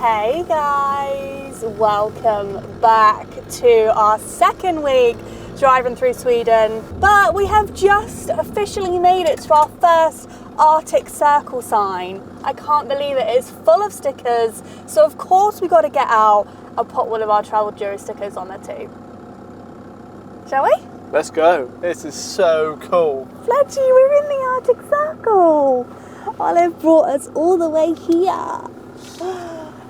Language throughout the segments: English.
Hey guys, welcome back to our second week driving through Sweden, but we have just officially made it to our first Arctic Circle sign. I can't believe it. It's full of stickers, so of course we got to get out and put one of our travel Jura stickers on there too. Shall we? Let's go. This is so cool. Fletchy, we're in the Arctic Circle. Olive brought us all the way here.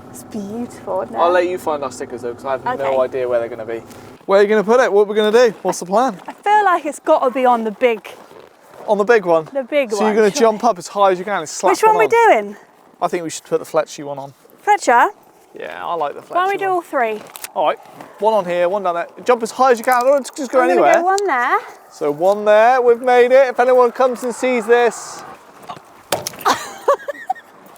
It's beautiful, isn't it? I'll let you find our stickers though, because I have no Okay. idea where they're going to be. Where are you going to put it? What we're going to do? What's the plan? I feel like it's got to be on the big On the big one? The big one. So you're going to jump up as high as you can and slap Which one are we doing? I think we should put the Fletchy one on. Fletcher? Yeah, I like the Fletchy Why don't we do one. all three? All right, one on here, one down there. Jump as high as you can. Don't just go I'm anywhere. Go one there. So one there, we've made it. If anyone comes and sees this.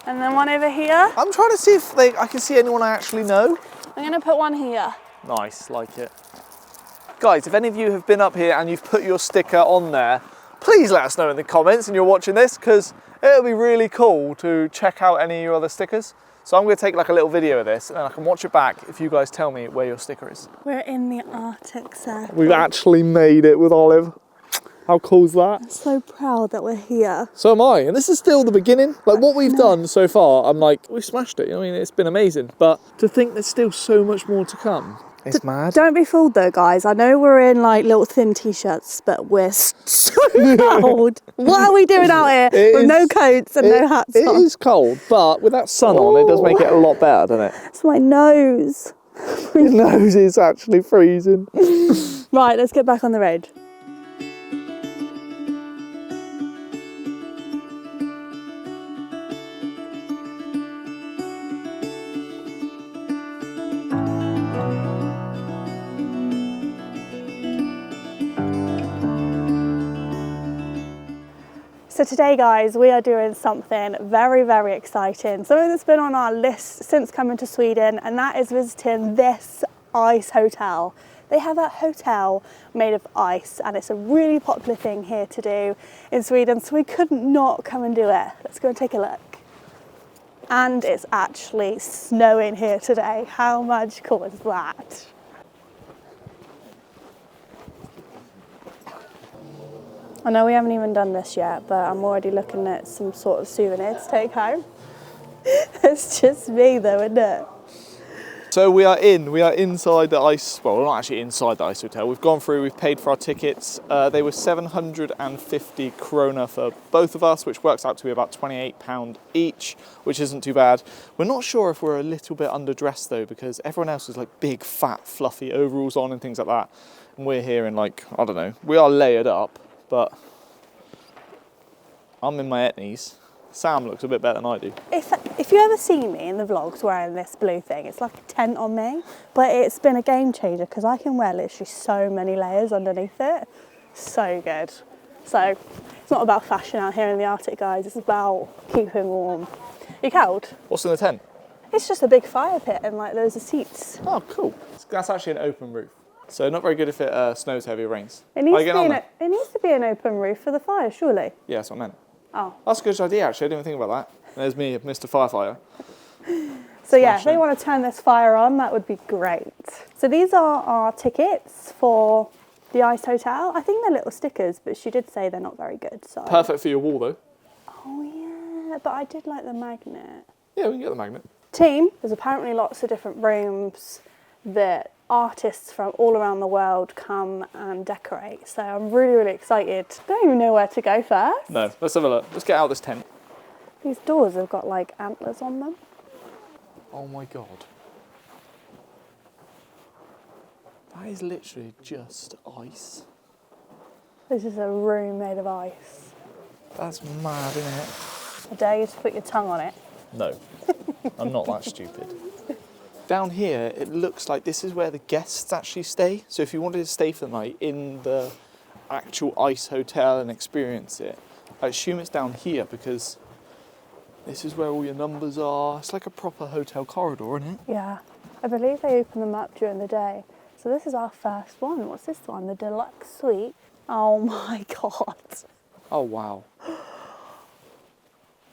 And then one over here. I'm trying to see if I can see anyone I actually know. I'm going to put one here. Nice, like it. Guys, if any of you have been up here and you've put your sticker on there, please let us know in the comments and you're watching this, because it'll be really cool to check out any of your other stickers. So I'm going to take like a little video of this and I can watch it back if you guys tell me where your sticker is. We're in the Arctic Circle. We've actually made it with Olive. How cool is that? I'm so proud that we're here. So am I, and this is still the beginning. Like what we've done so far, I'm like, we've smashed it. You know what I mean, it's been amazing. But to think there's still so much more to come, it's mad. Don't be fooled though, guys. I know we're in like little thin t-shirts, but we're so cold. What are we doing out here with no coats and no hats on? It is cold, but with that sun on, it does make it a lot better, doesn't it? It's my nose. Your nose is actually freezing. Right, let's get back on the road. So today, guys, we are doing something very, very exciting. Something that's been on our list since coming to Sweden, and that is visiting this ice hotel. They have a hotel made of ice, and it's a really popular thing here to do in Sweden, so we couldn't not come and do it. Let's go and take a look. And it's actually snowing here today. How magical is that? I know we haven't even done this yet, but I'm already looking at some sort of souvenir to take home. It's just me though, isn't it? So we are inside the ice, well, we're not actually inside the ice hotel. We've gone through, we've paid for our tickets. They were 750 krona for both of us, which works out to be about £28 each, which isn't too bad. We're not sure if we're a little bit underdressed though, because everyone else is like big, fat, fluffy overalls on and things like that. And we're here in like, I don't know, we are layered up. But I'm in my etnies. Sam looks a bit better than I do. If you ever see me in the vlogs wearing this blue thing, it's like a tent on me, but it's been a game changer because I can wear literally so many layers underneath it. So good. So it's not about fashion out here in the Arctic, guys. It's about keeping warm. You cold? What's in the tent? It's just a big fire pit and like loads of seats. Oh, cool. That's actually an open roof. So not very good if it snows heavy or rains. It needs to be an open roof for the fire, surely. Yeah, that's what I meant. Oh. That's a good idea, actually. I didn't even think about that. There's me, Mr. Firefighter. So yeah, if they want to turn this fire on, that would be great. So these are our tickets for the ice hotel. I think they're little stickers, but she did say they're not very good. So. Perfect for your wall, though. Oh yeah, but I did like the magnet. Yeah, we can get the magnet. Team, there's apparently lots of different rooms that artists from all around the world come and decorate. So I'm really, really excited. Don't even know where to go first. No, let's have a look. Let's get out of this tent. These doors have got like antlers on them. Oh my God. That is literally just ice. This is a room made of ice. That's mad, isn't it? I dare you to put your tongue on it. No, I'm not that stupid. Down here, it looks like this is where the guests actually stay. So if you wanted to stay for the night in the actual ice hotel and experience it, I assume it's down here because this is where all your numbers are. It's like a proper hotel corridor, isn't it? Yeah, I believe they open them up during the day. So this is our first one. What's this one? The deluxe suite. Oh my God. Oh, wow.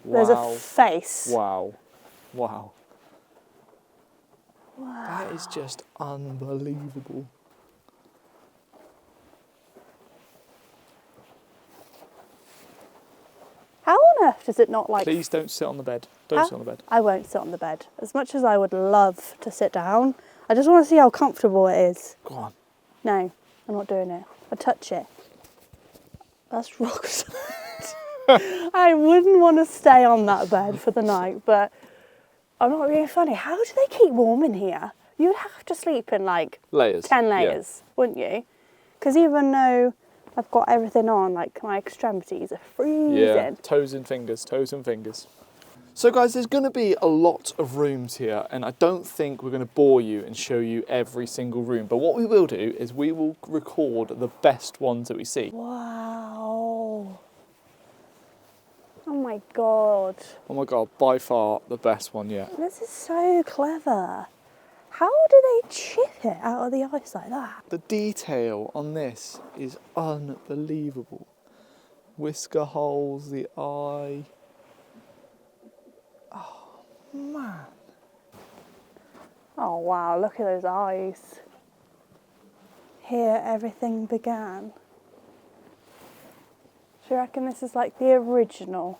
There's a face. Wow. Wow. That is just unbelievable. How on earth does it not like... Please don't sit on the bed. Don't sit on the bed. I won't sit on the bed. As much as I would love to sit down, I just want to see how comfortable it is. Go on. No, I'm not doing it. I'll touch it. That's rock solid. I wouldn't want to stay on that bed for the night, but I'm not being funny. How do they keep warm in here? You'd have to sleep in like Layers. 10 layers, wouldn't you? Because even though I've got everything on, like my extremities are freezing. Yeah, toes and fingers, toes and fingers. So guys, there's going to be a lot of rooms here, and I don't think we're going to bore you and show you every single room. But what we will do is we will record the best ones that we see. Wow. Oh my God. Oh my God, by far the best one yet. This is so clever. How do they chip it out of the ice like that? The detail on this is unbelievable. Whisker holes, the eye. Oh man. Oh wow, look at those eyes. Here everything began. Do you reckon this is like the original?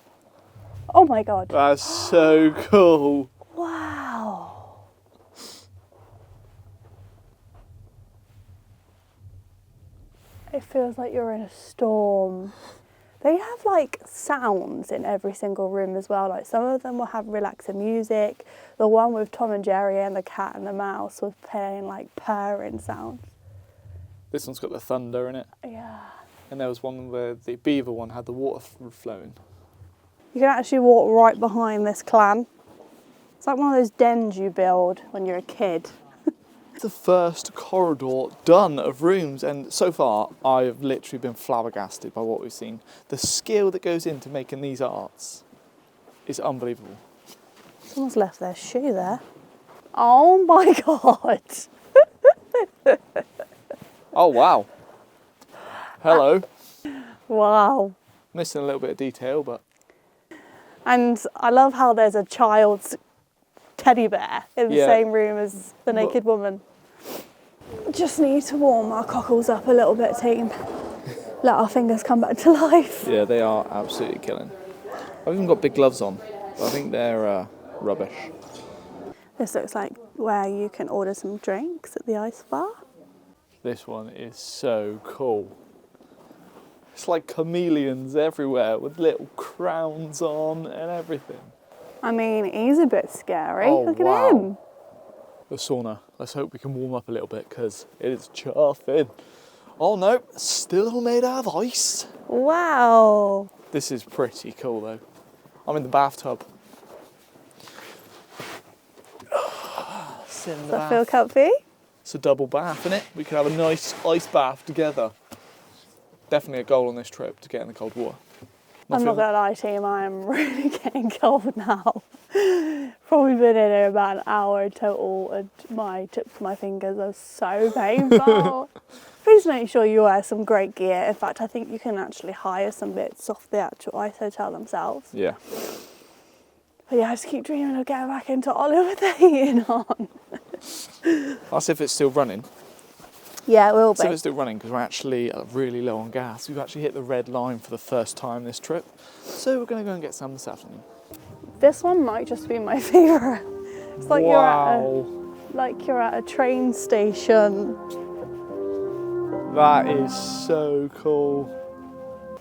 Oh my God. That's so cool. Wow. It feels like you're in a storm. They have like sounds in every single room as well. Like some of them will have relaxing music. The one with Tom and Jerry and the cat and the mouse was playing like purring sounds. This one's got the thunder in it. Yeah. And there was one where the beaver one had the water flowing. You can actually walk right behind this clan. It's like one of those dens you build when you're a kid. The first corridor done of rooms, and so far I've literally been flabbergasted by what we've seen. The skill that goes into making these arts is unbelievable. Someone's left their shoe there. Oh my God. Oh wow. Hello. Wow. Missing a little bit of detail, but... And I love how there's a child's teddy bear in the same room as the naked woman. Just need to warm our cockles up a little bit, team. Let our fingers come back to life. Yeah, they are absolutely killing. I've even got big gloves on, but I think they're rubbish. This looks like where you can order some drinks at the ice bar. This one is so cool. It's like chameleons everywhere with little crowns on and everything. I mean, he's a bit scary. Oh, look at wow. him. The sauna. Let's hope we can warm up a little bit because it is chuffing. Oh no, still all made out of ice. Wow. This is pretty cool though. I'm in the bathtub. Sit in the Does that bath. feel comfy? It's a double bath, isn't it? We could have a nice ice bath together. Definitely a goal on this trip to get in the cold water. I'm not going to lie to you, I am really getting cold now. Probably been in here about an hour total and my tips of my fingers are so painful. Please make sure you wear some great gear. In fact, I think you can actually hire some bits off the actual ice hotel themselves. Yeah. But yeah, I just keep dreaming of getting back into Olive with the heating on. That's if it's still running. Yeah, it will So be. it's still running because we're actually really low on gas. We've actually hit the red line for the first time this trip. So we're going to go and get some this afternoon. This one might just be my favourite. It's like Wow. you're at a train station. That is so cool.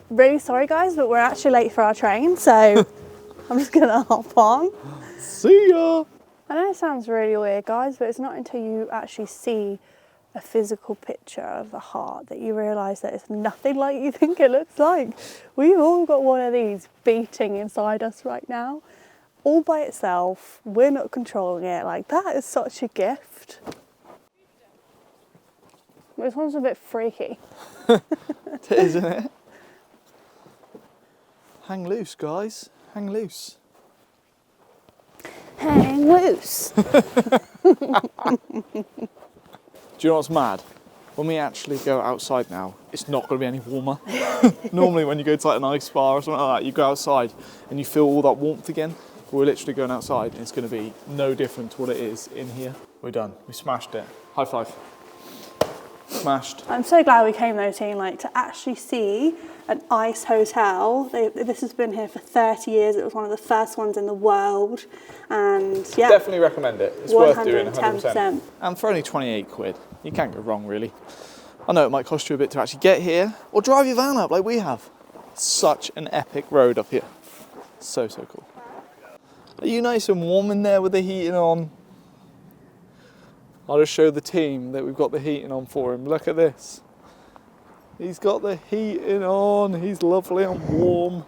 Really sorry guys, but we're actually late for our train, so I'm just gonna hop on. See ya! I know it sounds really weird guys, but it's not until you actually see a physical picture of the heart that you realise that it's nothing like you think it looks like. We've all got one of these beating inside us right now, all by itself. We're not controlling it. Like, that is such a gift. This one's a bit freaky. Isn't it? Hang loose, guys. Hang loose. Hang loose. Do you know what's mad? When we actually go outside now, it's not going to be any warmer. Normally when you go to like an ice bar or something like that, you go outside and you feel all that warmth again. We're literally going outside and it's going to be no different to what it is in here. We're done. We smashed it. High five. Smashed. I'm so glad we came though, team, like to actually see an ice hotel. This has been here for 30 years. It was one of the first ones in the world. And yeah. Definitely recommend it. It's worth doing 100%. 110%. And for only 28 quid, you can't go wrong really. I know it might cost you a bit to actually get here or drive your van up like we have. Such an epic road up here. So cool. Are you nice and warm in there with the heating on? I'll just show the team that we've got the heating on for him. Look at this. He's got the heating on. He's lovely and warm.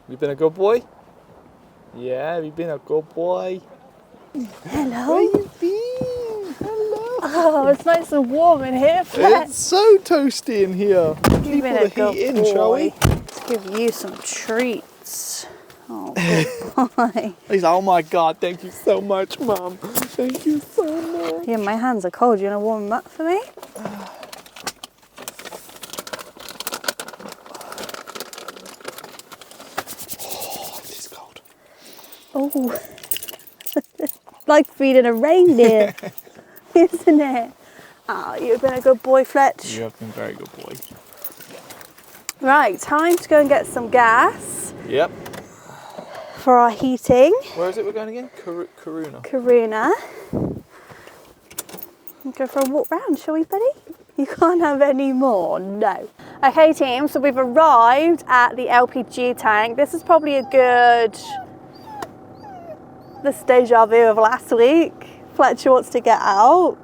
You been a good boy? Yeah, have you been a good boy? Hello. Where you been? Hello. Oh, it's nice and warm in here, Fletch. It's so toasty in here. Keep all the heat in, shall we? Let's give you some treats. Oh, good boy. He's like, oh my God, thank you so much, Mum. Thank you so much. Yeah, my hands are cold. You want to warm them up for me? Oh, it is cold. Oh, like feeding a reindeer, isn't it? Oh, you've been a good boy, Fletch. You have been a very good boy. Right, time to go and get some gas. Yep. For our heating. Where is it we're going again? Karuna. Karuna. Go for a walk round, shall we, buddy? You can't have any more, no. Okay, team, so we've arrived at the LPG tank. This is probably a good, this deja vu of last week. Fletcher wants to get out.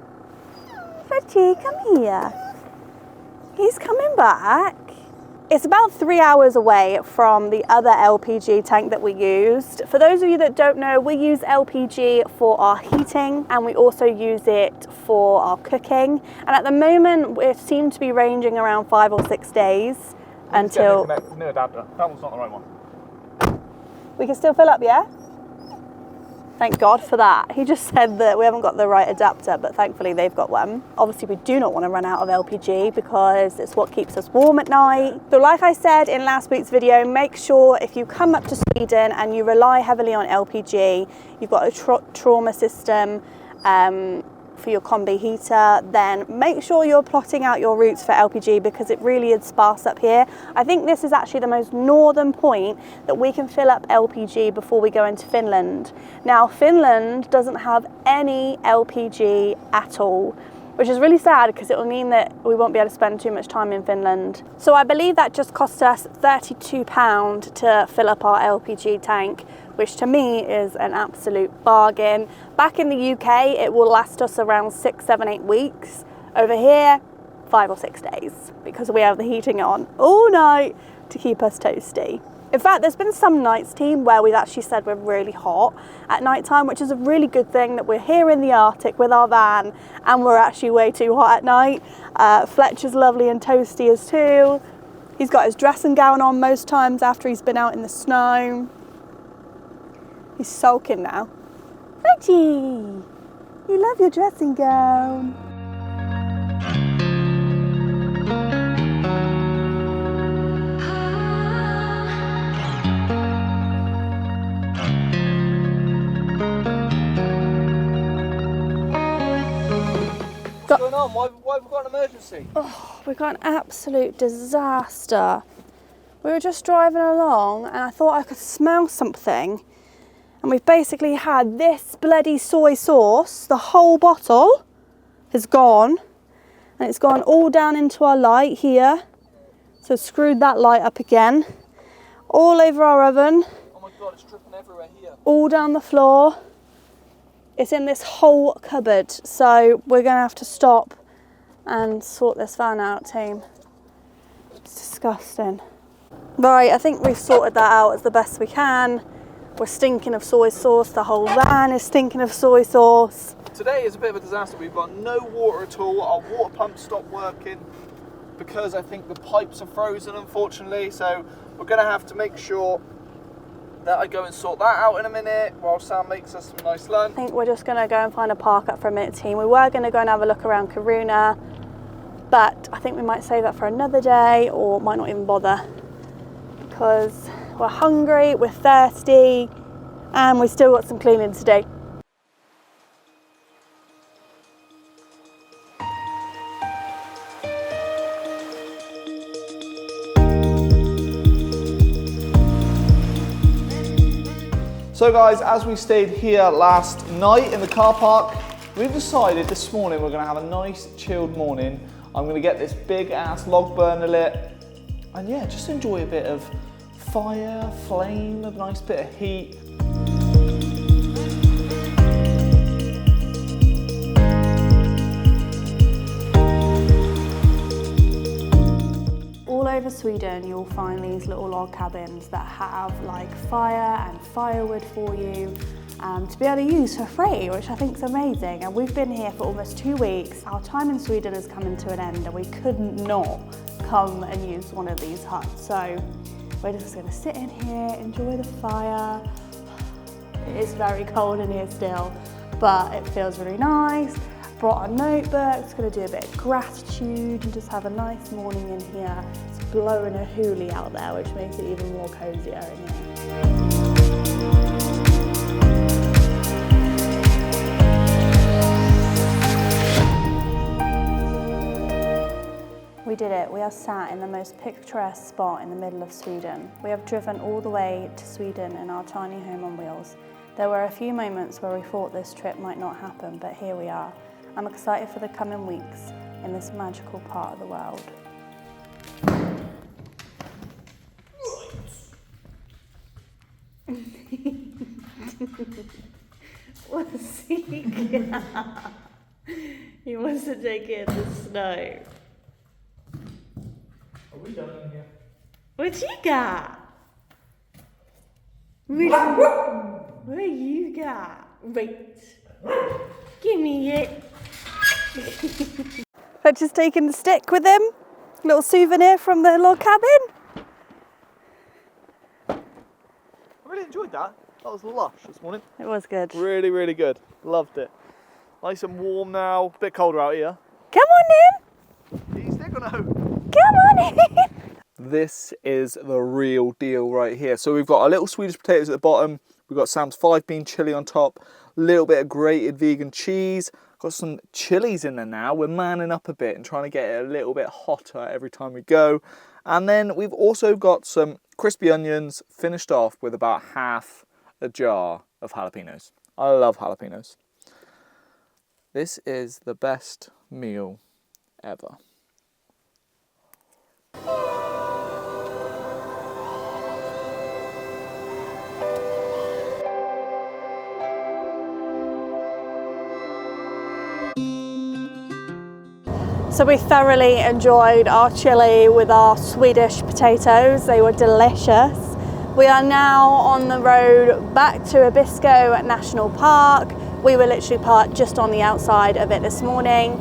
Fletchy, come here. He's coming back. It's about 3 hours away from the other LPG tank that we used. For those of you that don't know, we use LPG for our heating and we also use it for our cooking. And at the moment, it seems to be ranging around 5 or 6 days until... No adapter. That one's not the right one. We can still fill up, yeah? Thank God for that. He just said that we haven't got the right adapter, but thankfully they've got one. Obviously, we do not want to run out of LPG because it's what keeps us warm at night. So like I said in last week's video, make sure if you come up to Sweden and you rely heavily on LPG, you've got a trauma system for your combi heater, then make sure you're plotting out your routes for LPG because it really is sparse up here. I think this is actually the most northern point that we can fill up LPG before we go into Finland. Now, Finland doesn't have any LPG at all, which is really sad because it will mean that we won't be able to spend too much time in Finland. So I believe that just cost us £32 to fill up our LPG tank, which to me is an absolute bargain. Back in the UK, it will last us around 6, 7, 8 weeks. Over here, 5 or 6 days, because we have the heating on all night to keep us toasty. In fact, there's been some nights, team, where we've actually said we're really hot at night time, which is a really good thing that we're here in the Arctic with our van and we're actually way too hot at night. Fletcher's lovely and toasty as too. He's got his dressing gown on most times after he's been out in the snow. He's sulking now. Fletchy, you love your dressing gown. What's going on? Why have we got an emergency? Oh, we got an absolute disaster. We were just driving along and I thought I could smell something. And we've basically had this bloody soy sauce, the whole bottle has gone. And it's gone all down into our light here. So screwed that light up again. All over our oven. Oh my God, it's dripping everywhere here. All down the floor. It's in this whole cupboard. So we're going to have to stop and sort this van out, team. It's disgusting. Right, I think we've sorted that out as the best we can. We're stinking of soy sauce. The whole van is stinking of soy sauce. Today is a bit of a disaster. We've got no water at all. Our water pump stopped working because I think the pipes are frozen, unfortunately. So we're going to have to make sure that I go and sort that out in a minute while Sam makes us some nice lunch. I think we're just going to go and find a park up for a minute, team. We were going to go and have a look around Karuna, but I think we might save that for another day or might not even bother because we're hungry, we're thirsty, and we still got some cleaning to do. So guys, as we stayed here last night in the car park, we've decided this morning we're going to have a nice chilled morning. I'm going to get this big ass log burner lit and yeah, just enjoy a bit of fire, flame, a nice bit of heat. All over Sweden you'll find these little log cabins that have like fire and firewood for you to be able to use for free, which I think is amazing. And we've been here for almost 2 weeks. Our time in Sweden is coming to an end and we couldn't not come and use one of these huts. So we're just going to sit in here, enjoy the fire. It is very cold in here still, but it feels really nice. Brought our notebooks, going to do a bit of gratitude and just have a nice morning in here. It's blowing a hoolie out there, which makes it even more cozier in here. We did it. We are sat in the most picturesque spot in the middle of Sweden. We have driven all the way to Sweden in our tiny home on wheels. There were a few moments where we thought this trip might not happen, but here we are. I'm excited for the coming weeks in this magical part of the world. What's he got? He wants to take it in the snow. Are we done in here? What you got? What you got? Wait. Give me it. But just taking the stick with him. Little souvenir from the log cabin. I really enjoyed that. That was lush this morning. It was good. Really, really good. Loved it. Nice and warm now. Bit colder out here. Come on in. He's still gonna. Come on in. This is the real deal right here. So we've got our little Swedish potatoes at the bottom. We've got Sam's 5-bean chili on top. A little bit of grated vegan cheese. Got some chilies in there now. We're manning up a bit and trying to get it a little bit hotter every time we go. And then we've also got some crispy onions finished off with about half a jar of jalapenos. I love jalapenos. This is the best meal ever. So we thoroughly enjoyed our chili with our Swedish potatoes. They were delicious. We are now on the road back to Abisko National Park. We were literally parked just on the outside of it this morning,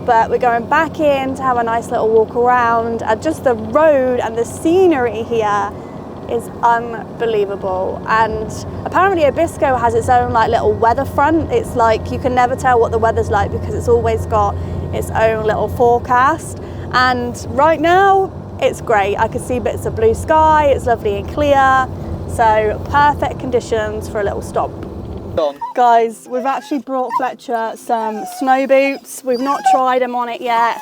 but we're going back in to have a nice little walk around, and just the road and the scenery here is unbelievable. And apparently Abisko has its own like little weather front. It's like you can never tell what the weather's like because it's always got its own little forecast. And right now it's great. I can see bits of blue sky, it's lovely and clear. So perfect conditions for a little stop. Guys, we've actually brought Fletcher some snow boots. We've not tried them on it yet,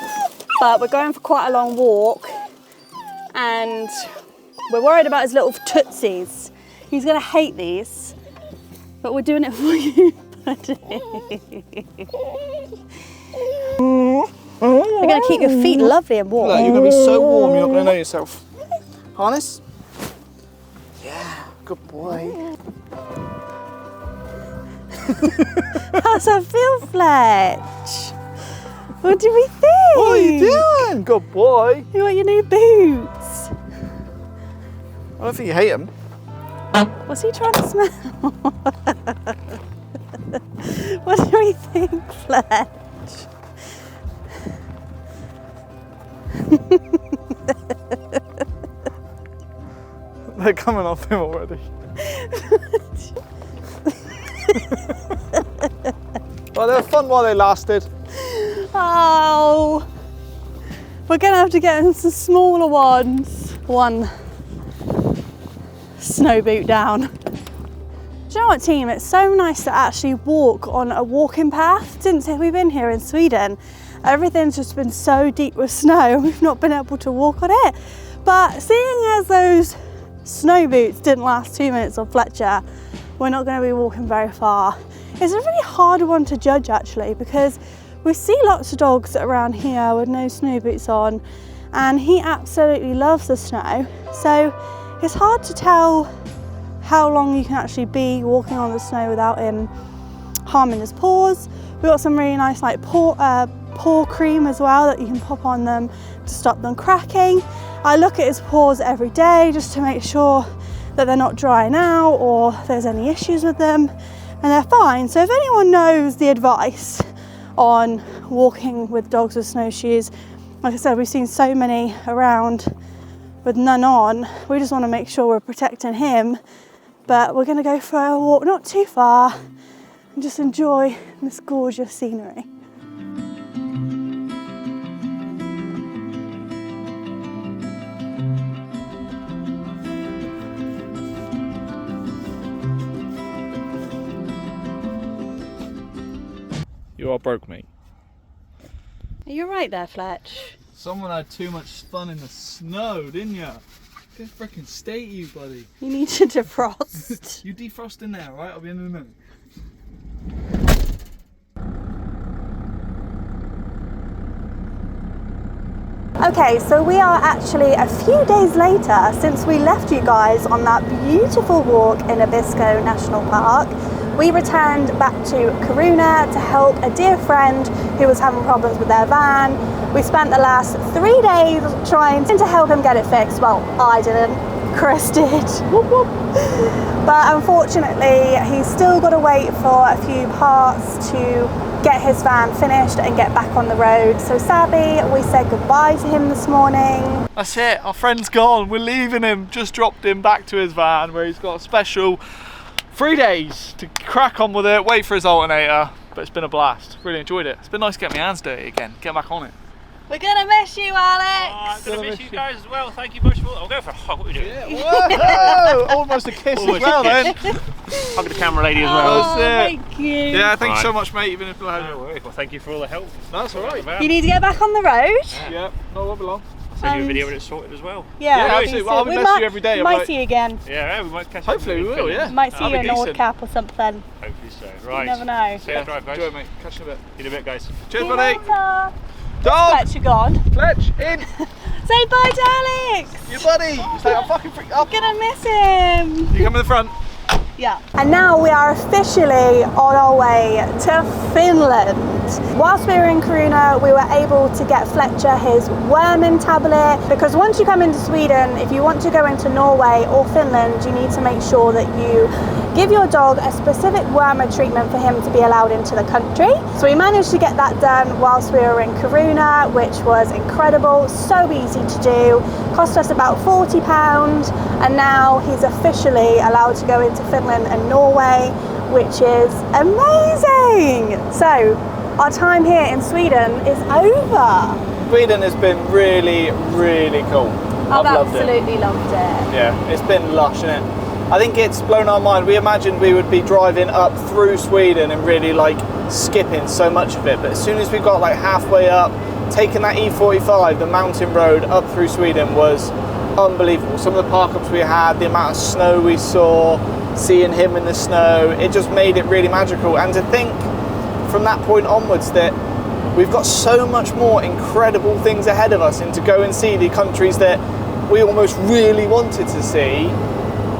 but we're going for quite a long walk and we're worried about his little tootsies. He's gonna hate these, but we're doing it for you, buddy. They're gonna keep your feet lovely and warm. Look, you're gonna be so warm, you're not gonna know yourself. Harness? Yeah, good boy. How's that feel, Fletch? What do we think? What are you doing? Good boy. You want your new boots? I don't think you hate them. What's he trying to smell? What do we think, Fletch? They're coming off him already. Well, they were fun while they lasted. Oh, we're gonna have to get him some smaller ones. One snow boot down. Do you know what, team? It's so nice to actually walk on a walking path. Since we've been here in Sweden, everything's just been so deep with snow, we've not been able to walk on it. But seeing as those snow boots didn't last 2 minutes on Fletcher, we're not going to be walking very far. It's a really hard one to judge actually, because we see lots of dogs around here with no snow boots on, and he absolutely loves the snow. So it's hard to tell how long you can actually be walking on the snow without him harming his paws. We've got some really nice like paw cream as well that you can pop on them to stop them cracking. I look at his paws every day just to make sure that they're not drying out or there's any issues with them, and they're fine. So if anyone knows the advice on walking with dogs with snowshoes, like I said, we've seen so many around with none on. We just want to make sure we're protecting him, but we're going to go for a walk not too far and just enjoy this gorgeous scenery. You are broke, mate. You're right there, Fletch. Someone had too much fun in the snow, didn't ya? Good freaking state, you buddy. You need to defrost. You defrost in there, right? I'll be in a minute. Okay, so we are actually a few days later since we left you guys on that beautiful walk in Abisko National Park. We returned back to Kiruna to help a dear friend who was having problems with their van. We spent the last 3 days trying to help him get it fixed. Well, I didn't, Chris did. Whoop, whoop. But unfortunately, he's still got to wait for a few parts to get his van finished and get back on the road. So sadly, we said goodbye to him this morning. That's it, our friend's gone. We're leaving him. Just dropped him back to his van where he's got a special 3 days to crack on with it, wait for his alternator. But it's been a blast. Really enjoyed it. It's been nice to get my hands dirty again, get back on it. We're gonna miss you, Alex. I'm gonna miss you guys as well. Thank you much for. I'll go for a hug. What are we doing? Yeah. Whoa! Almost a kiss as well then. Hug the camera lady as well. Oh, thank you. Yeah, thank you so much, mate. Even if I No worries. Well, thank you for all the help. That's all right. You need to get back on the road. Yeah, no, we'll belong. I'll send you a video when it's sorted as well. Yeah, absolutely. Well, I'll be messaging you every day. We might see you again. Yeah, we might catch Hopefully we will, yeah. Might see you in decent. Nordcap or something. Hopefully so. Right. You never know. Safe drive, guys. Enjoy it, mate. Catch you in a bit. In a bit, guys. Cheers, buddy. Dog! Fletcher gone. Fletch, in! Say bye to Alex! Your buddy! He's like, I'm fucking freaked up. Gonna miss him! You come in the front. Yeah. And now we are officially on our way to Finland. Whilst we were in Kiruna, we were able to get Fletcher his worming tablet, because once you come into Sweden, if you want to go into Norway or Finland, you need to make sure that you give your dog a specific wormer treatment for him to be allowed into the country. So we managed to get that done whilst we were in Kiruna, which was incredible, so easy to do. Cost us about £40, and now he's officially allowed to go into Finland and Norway, which is amazing. So our time here in Sweden is over. Sweden has been really, really cool. I've loved absolutely loved it. Yeah, it's been lush, isn't it? I think it's blown our mind. We imagined we would be driving up through Sweden and really like skipping so much of it, but as soon as we got like halfway up, taking that E45, the mountain road up through Sweden, was unbelievable. Some of the park-ups we had, the amount of snow we saw, seeing him in the snow, it just made it really magical. And to think from that point onwards that we've got so much more incredible things ahead of us, and to go and see the countries that we almost really wanted to see,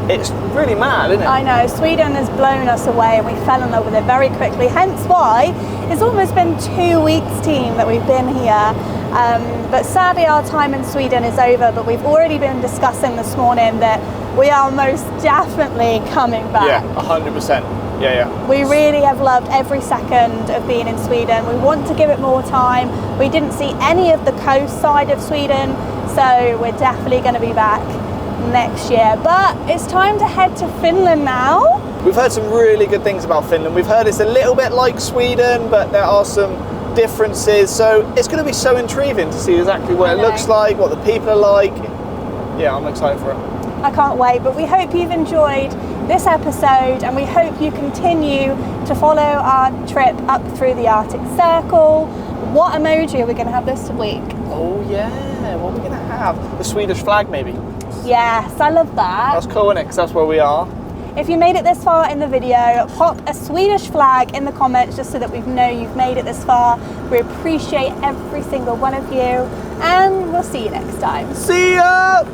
it's really mad, isn't it? I know, Sweden has blown us away and we fell in love with it very quickly, hence why it's almost been 2 weeks, team, that we've been here. But sadly our time in Sweden is over, but we've already been discussing this morning that we are most definitely coming back. Yeah, 100%. Yeah. We really have loved every second of being in Sweden. We want to give it more time. We didn't see any of the coast side of Sweden, so we're definitely going to be back next year. But it's time to head to Finland now. We've heard some really good things about Finland. We've heard it's a little bit like Sweden, but there are some differences. So it's going to be so intriguing to see exactly what it looks like, what the people are like. Yeah, I'm excited for it. I can't wait, but we hope you've enjoyed this episode, and we hope you continue to follow our trip up through the Arctic Circle. What emoji are we going to have this week? Oh yeah, what are we going to have? The Swedish flag maybe? Yes, I love that. That's cool, isn't it? Because that's where we are. If you made it this far in the video, pop a Swedish flag in the comments just so that we know you've made it this far. We appreciate every single one of you, and we'll see you next time. See ya!